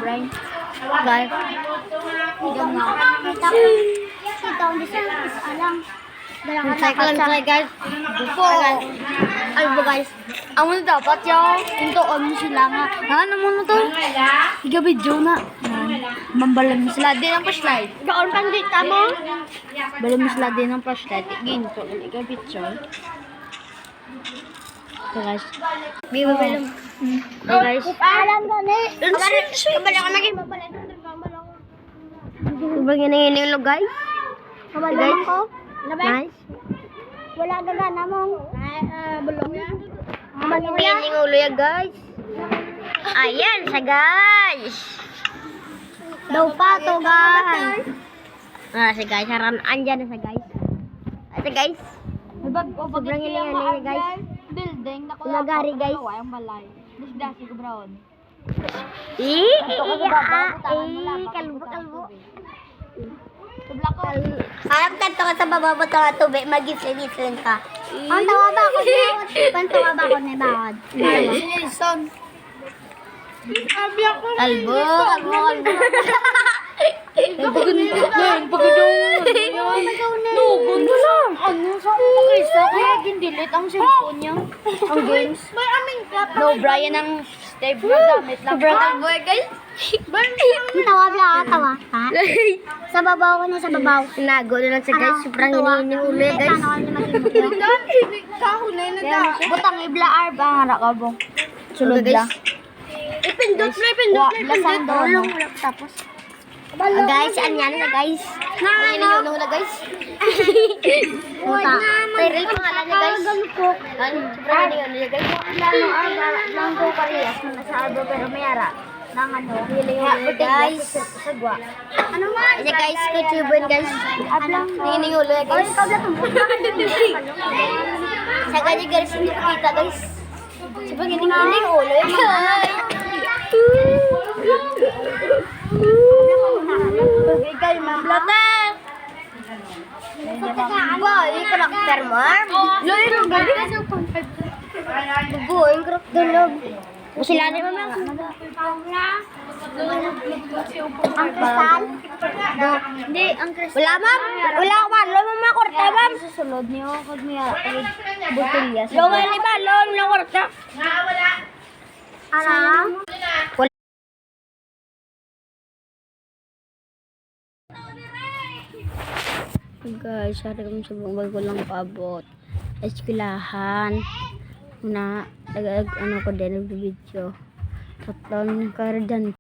Brian. Guys. Cycle guys. Ano ba guys? Ang muna dapat yung pintuan mo sila nga. Ano muna to? Higa video na. Mambalan mo sila din ang flashlight. Doon pang dita mo? Balan mo sila din ang flashlight. Ginto. Higa video. So guys. Biba balang. So guys. Alam ko ni. Kabalang ka naging. Ibang yun lo guys. Kabalang ko. Nice. Wala gagana mong. Bulong. Magiging yung ulo yan guys. Ayan siya guys. Daw pa to guys. Siya guys. Andyan na siya guys. Ito guys. Sobrang ilingan guys. Building na ko. Lagari guys. Ang balay. Dasi ko brown. Kalbo. Alam tanto ka sa bababa to nga tubig, mag-gislin ka. Ang tawa ba ako ni Pantawa ba ako ni Bawad? Sinilson. Kalbo. Nugon lang. Ano sa pakisa? Kaya gindilit ang cellphone niya. Ang games. No, Brian ang Steve na gamit lang. Sobrang boy guys. Tawa ba ako, tawa? Ha? Sa babaw ko na, sa babaw. Nago na lang siya guys. Sobrang hinihining ulo guys. Butang iblaar ba? Harap ka bong. Sulod lang. Ipindot. Lasang dolong. Tapos. Guys, anyan na guys. Hinihining ulo na guys. Puta. Tyrell pangalan niya guys. Sobrang hinihining ulo niya guys. Lang ko parehas na sa arbo pero mayara. Nang ano. Guys. Sagwa. Ano nga? Ayan guys, kutuban guys. Hinihining ulo niya guys. Sa kanya guys, hindi ko kita guys. Sobrang hinihining ulo niya guys. Ikaw yung mamblatan. Wow, yung karakter mo. Loy, yung galing. Bugo, yung karakter mo. Sila ni mama. Ang kristal? Hindi, ang kristal. Wala ma'am. Wala ka man. Loy, mama, korta ma'am. Susunod niyo kag may botelya. Loy, lima. Loy, mama, korta. Ano? Guys, hari kami sa bago lang paabot. Eskwelahan. Na, ano ko din, video. Tatlong kardan.